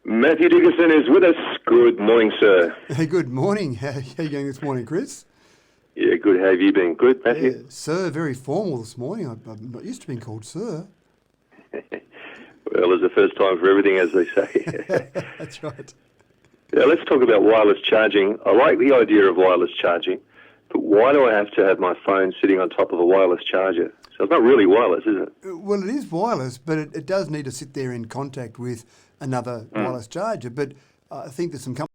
Matthew Dickerson is with us. Good morning, sir. Hey, good morning. How are you going this morning, Chris? Yeah, good. How have you been? Good, Matthew? Yeah, sir, very formal this morning. I'm not used to being called sir. Well, it's the first time for everything, as they say. That's right. Now, let's talk about wireless charging. I like the idea of wireless charging, but why do I have to have my phone sitting on top of a wireless charger? So it's not really wireless, is it? Well, it is wireless, but it does need to sit there in contact with another wireless charger. But I think there's some companies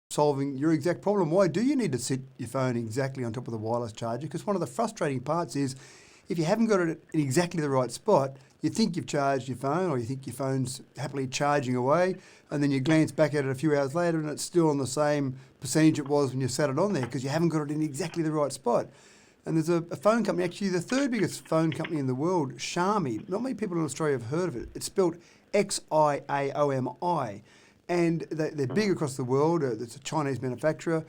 solving your exact problem. Why do you need to sit your phone exactly on top of the wireless charger? Because one of the frustrating parts is if you haven't got it in exactly the right spot, you think you've charged your phone or you think your phone's happily charging away, and then you glance back at it a few hours later and it's still on the same percentage it was when you sat it on there because you haven't got it in exactly the right spot. And there's a phone company, actually the third biggest phone company in the world, Xiaomi. Not many people in Australia have heard of it. It's spelled Xiaomi. And they're big across the world. It's a Chinese manufacturer.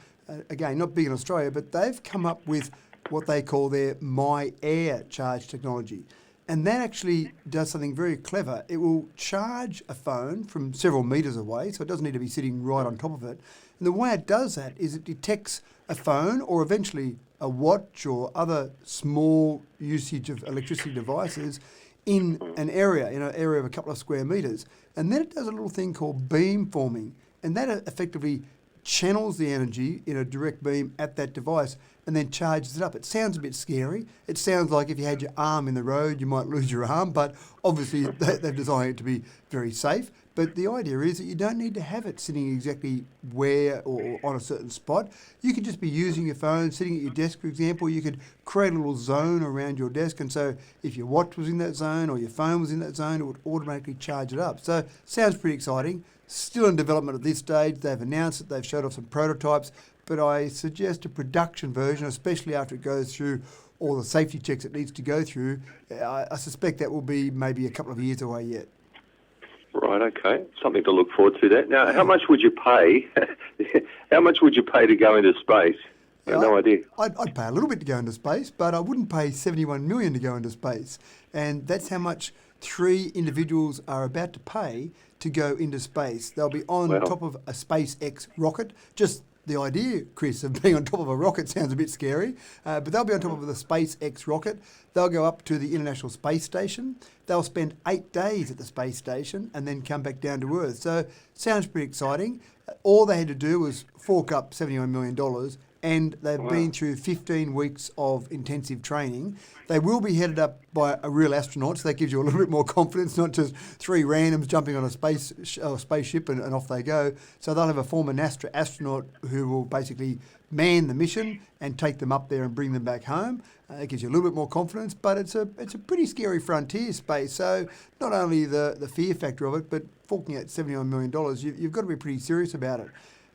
Again, not big in Australia, but they've come up with what they call their My Air charge technology. And that actually does something very clever. It will charge a phone from several metres away, so it doesn't need to be sitting right on top of it. And the way it does that is it detects a phone or eventually a watch or other small usage of electricity devices in an area of a couple of square metres. And then it does a little thing called beam forming. And that effectively channels the energy in a direct beam at that device and then charges it up. It sounds a bit scary. It sounds like if you had your arm in the road, you might lose your arm, but obviously they've designed it to be very safe. But the idea is that you don't need to have it sitting exactly where or on a certain spot. You could just be using your phone, sitting at your desk, for example. You could create a little zone around your desk, and so if your watch was in that zone or your phone was in that zone, it would automatically charge it up. So sounds pretty exciting. Still in development at this stage. They've announced it, they've showed off some prototypes, but I suggest a production version, especially after it goes through all the safety checks it needs to go through. I suspect that will be maybe a couple of years away yet. Right, okay. Something to look forward to that. Now, how much would you pay? How much would you pay to go into space? I have no idea. I'd pay a little bit to go into space, but I wouldn't pay $71 million to go into space. And that's how much 3 individuals are about to pay to go into space. They'll be on top of a SpaceX rocket. Just the idea, Chris, of being on top of a rocket sounds a bit scary, but they'll be on top of the SpaceX rocket. They'll go up to the International Space Station. They'll spend 8 days at the space station and then come back down to Earth. So sounds pretty exciting. All they had to do was fork up $71 million, and they've been through 15 weeks of intensive training. They will be headed up by a real astronaut, so that gives you a little bit more confidence, not just 3 randoms jumping on a spaceship and off they go. So they'll have a former NASA astronaut who will basically man the mission and take them up there and bring them back home. It gives you a little bit more confidence, but it's a pretty scary frontier space. So not only the fear factor of it, but forking out $71 million, you've got to be pretty serious about it.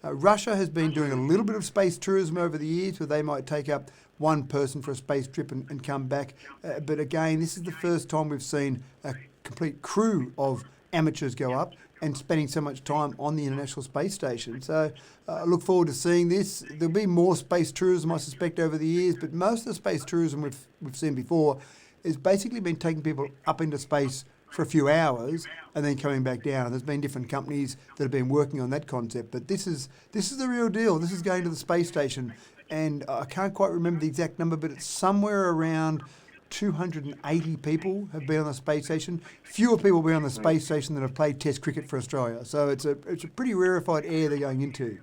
Russia has been doing a little bit of space tourism over the years where they might take up one person for a space trip and come back. But again, this is the first time we've seen a complete crew of amateurs go up and spending so much time on the International Space Station. So I look forward to seeing this. There'll be more space tourism, I suspect, over the years, but most of the space tourism we've seen before has basically been taking people up into space for a few hours and then coming back down. And there's been different companies that have been working on that concept, but this is the real deal. This is going to the space station, and I can't quite remember the exact number, but it's somewhere around 280 people have been on the space station. Fewer people have been on the space station than have played Test cricket for Australia. So it's a pretty rarefied air they're going into.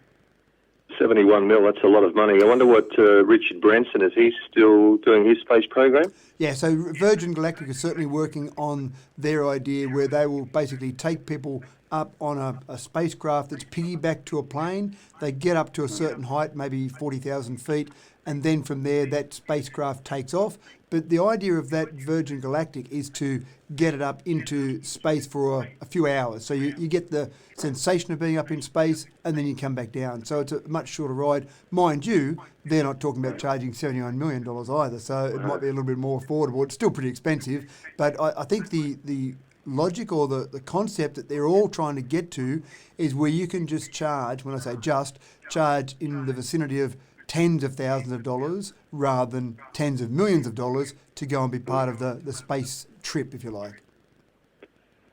71 mil, that's a lot of money. I wonder what Richard Branson, is he still doing his space program? Yeah, so Virgin Galactic is certainly working on their idea where they will basically take people up on a spacecraft that's piggybacked to a plane. They get up to a certain height, maybe 40,000 feet, and then from there that spacecraft takes off. But the idea of that Virgin Galactic is to get it up into space for a few hours. So you get the sensation of being up in space and then you come back down. So it's a much shorter ride. Mind you, they're not talking about charging $79 million either, so it might be a little bit more affordable. It's still pretty expensive, but I think the logic or the concept that they're all trying to get to is where you can just charge, when I say just, charge in the vicinity of tens of thousands of dollars rather than tens of millions of dollars to go and be part of the space trip, if you like.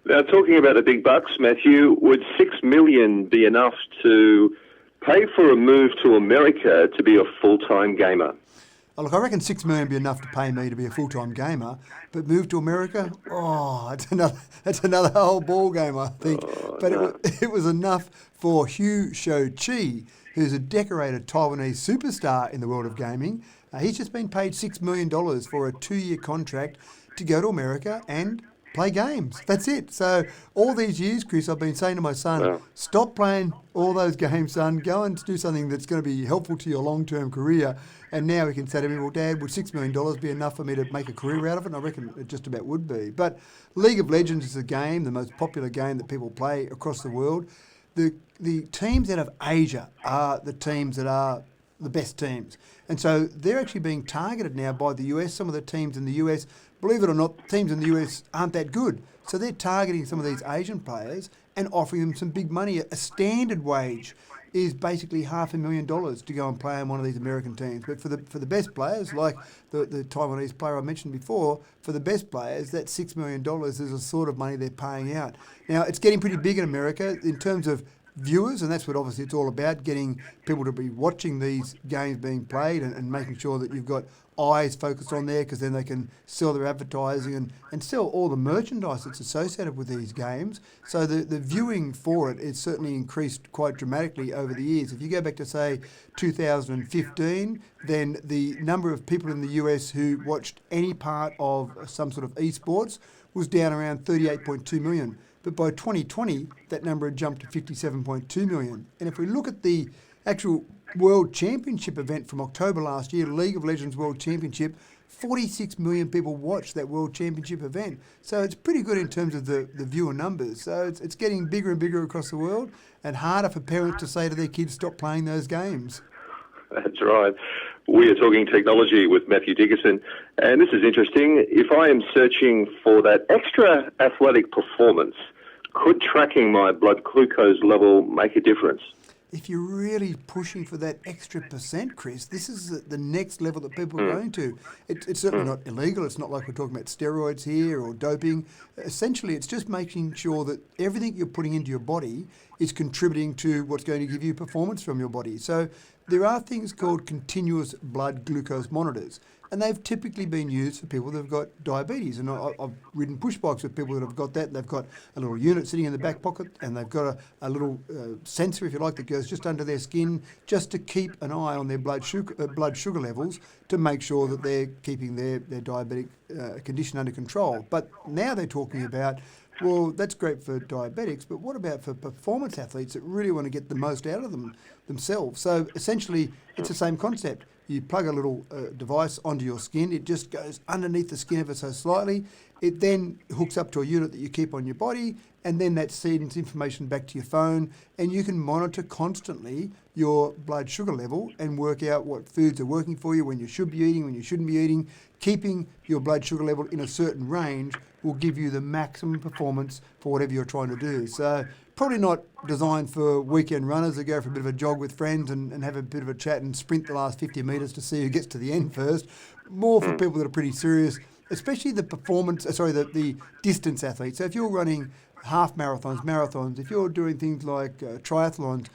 Now, talking about the big bucks, Matthew, would $6 million be enough to pay for a move to America to be a full-time gamer? Oh, look, I reckon $6 million would be enough to pay me to be a full-time gamer, but move to America, that's another whole ball game, I think. Oh, But no. it was enough for Hugh Shou-chi, who's a decorated Taiwanese superstar in the world of gaming. He's just been paid $6 million for a 2-year contract to go to America and play games. That's it. So all these years, Chris, I've been saying to my son, Wow. stop playing all those games, son. Go and do something that's going to be helpful to your long-term career. And now he can say to me, well, Dad, would $6 million be enough for me to make a career out of it? And I reckon it just about would be. But League of Legends is a game, the most popular game that people play across the world. The teams out of Asia are the teams that are the best teams. And so they're actually being targeted now by the US. Some of the teams in the US, believe it or not, teams in the US aren't that good. So they're targeting some of these Asian players and offering them some big money. A standard wage is basically $500,000 to go and play on one of these American teams. But for the best players, like the Taiwanese player I mentioned before, for the best players, that $6 million is the sort of money they're paying out. Now, it's getting pretty big in America in terms of viewers, and that's what obviously it's all about, getting people to be watching these games being played and making sure that you've got eyes focused on there, because then they can sell their advertising and sell all the merchandise that's associated with these games. So the viewing for it is certainly increased quite dramatically over the years. If you go back to, say, 2015, then the number of people in the US who watched any part of some sort of esports was down around 38.2 million. But by 2020, that number had jumped to 57.2 million. And if we look at the actual World Championship event from October last year, League of Legends World Championship, 46 million people watched that World Championship event. So it's pretty good in terms of the viewer numbers. So it's getting bigger and bigger across the world, and harder for parents to say to their kids, stop playing those games. That's right. We are talking technology with Matthew Dickerson, and this is interesting. If I am searching for that extra athletic performance, could tracking my blood glucose level make a difference? If you're really pushing for that extra percent, Chris, this is the next level that people are going to. It's certainly not illegal. It's not like we're talking about steroids here or doping. Essentially, it's just making sure that everything you're putting into your body is contributing to what's going to give you performance from your body. So there are things called continuous blood glucose monitors, and they've typically been used for people that have got diabetes. And I've ridden push bikes with people that have got that. They've got a little unit sitting in the back pocket, and they've got a little sensor, if you like, that goes just under their skin, just to keep an eye on their blood sugar levels, to make sure that they're keeping their diabetic condition under control. But now they're talking about, well, that's great for diabetics, but what about for performance athletes that really want to get the most out of themselves? So essentially, it's the same concept. You plug a little device onto your skin. It just goes underneath the skin ever so slightly. It then hooks up to a unit that you keep on your body, and then that sends information back to your phone, and you can monitor constantly your blood sugar level and work out what foods are working for you, when you should be eating, when you shouldn't be eating. Keeping your blood sugar level in a certain range will give you the maximum performance for whatever you're trying to do. So probably not designed for weekend runners that go for a bit of a jog with friends and have a bit of a chat and sprint the last 50 metres to see who gets to the end first. More for people that are pretty serious, especially the distance athletes. So if you're running half marathons, if you're doing things like triathlons,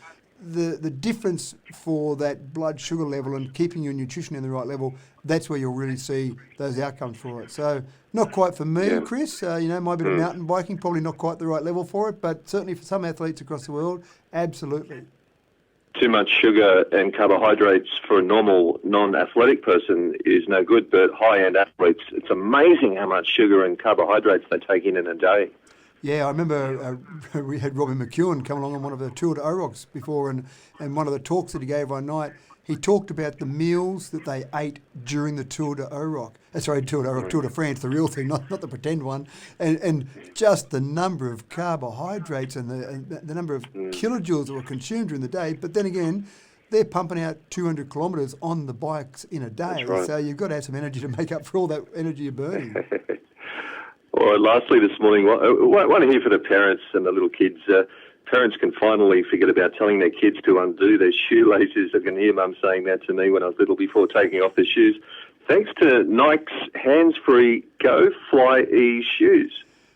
the difference for that blood sugar level and keeping your nutrition in the right level, that's where you'll really see those outcomes for it. So not quite for me, Chris. My bit of mountain biking, probably not quite the right level for it, but certainly for some athletes across the world, absolutely. Too much sugar and carbohydrates for a normal non-athletic person is no good, but high-end athletes, it's amazing how much sugar and carbohydrates they take in a day. Yeah, I remember we had Robbie McEwen come along on one of the Tour de Orocs before, and one of the talks that he gave one night, he talked about the meals that they ate during the Tour de Oroc. Tour de France, the real thing, not the pretend one, and just the number of carbohydrates and the number of kilojoules that were consumed during the day. But then again, they're pumping out 200 kilometres on the bikes in a day, right. So you've got to have some energy to make up for all that energy you're burning. All right, lastly this morning, one here for the parents and the little kids. Parents can finally forget about telling their kids to undo their shoelaces. I can hear Mum saying that to me when I was little before taking off their shoes. Thanks to Nike's handsfree Go Fly E shoes.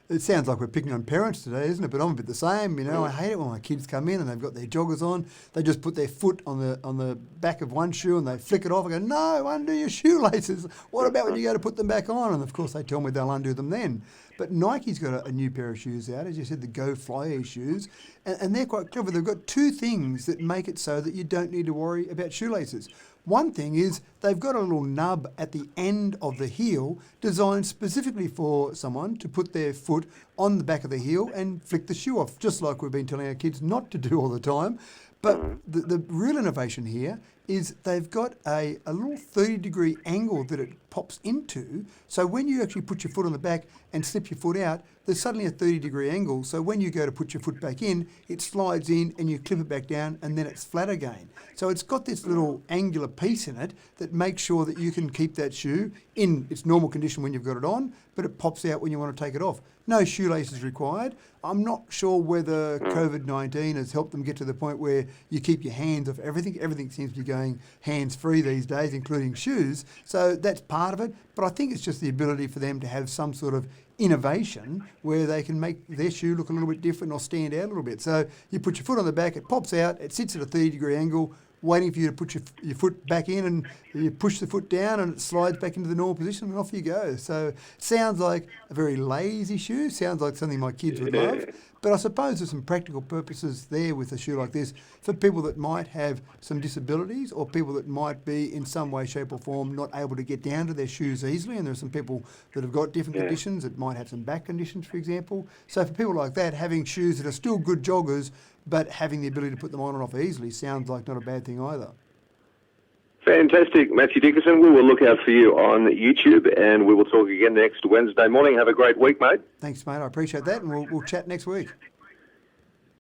It sounds like we're picking on parents today, isn't it? But I'm a bit the same. I hate it when my kids come in and they've got their joggers on. They just put their foot on the back of one shoe and they flick it off. I go, no, undo your shoelaces. What about when you go to put them back on? And of course they tell me they'll undo them then. But Nike's got a new pair of shoes out, as you said, the Go Fly shoes, and they're quite clever. They've got two things that make it so that you don't need to worry about shoelaces. One thing is they've got a little nub at the end of the heel designed specifically for someone to put their foot on the back of the heel and flick the shoe off, just like we've been telling our kids not to do all the time. But the real innovation here is they've got a little 30-degree angle that it pops into. So when you actually put your foot on the back and slip your foot out, there's suddenly a 30-degree angle. So when you go to put your foot back in, it slides in and you clip it back down and then it's flat again. So it's got this little angular piece in it that makes sure that you can keep that shoe in its normal condition when you've got it on, but it pops out when you want to take it off. No shoelaces required. I'm not sure whether COVID-19 has helped them get to the point where you keep your hands off everything. Everything seems to be going hands-free these days, including shoes. So that's part of it. But I think it's just the ability for them to have some sort of innovation where they can make their shoe look a little bit different or stand out a little bit. So you put your foot on the back, it pops out, it sits at a 30-degree angle, waiting for you to put your foot back in, and you push the foot down and it slides back into the normal position and off you go. So it sounds like a very lazy shoe, sounds like something my kids would love. But I suppose there's some practical purposes there with a shoe like this for people that might have some disabilities or people that might be in some way, shape or form not able to get down to their shoes easily. And there are some people that have got different conditions that might have some back conditions, for example. So for people like that, having shoes that are still good joggers but having the ability to put them on and off easily sounds like not a bad thing either. Fantastic, Matthew Dickinson. We will look out for you on YouTube and we will talk again next Wednesday morning. Have a great week, mate. Thanks, mate. I appreciate that, and we'll chat next week.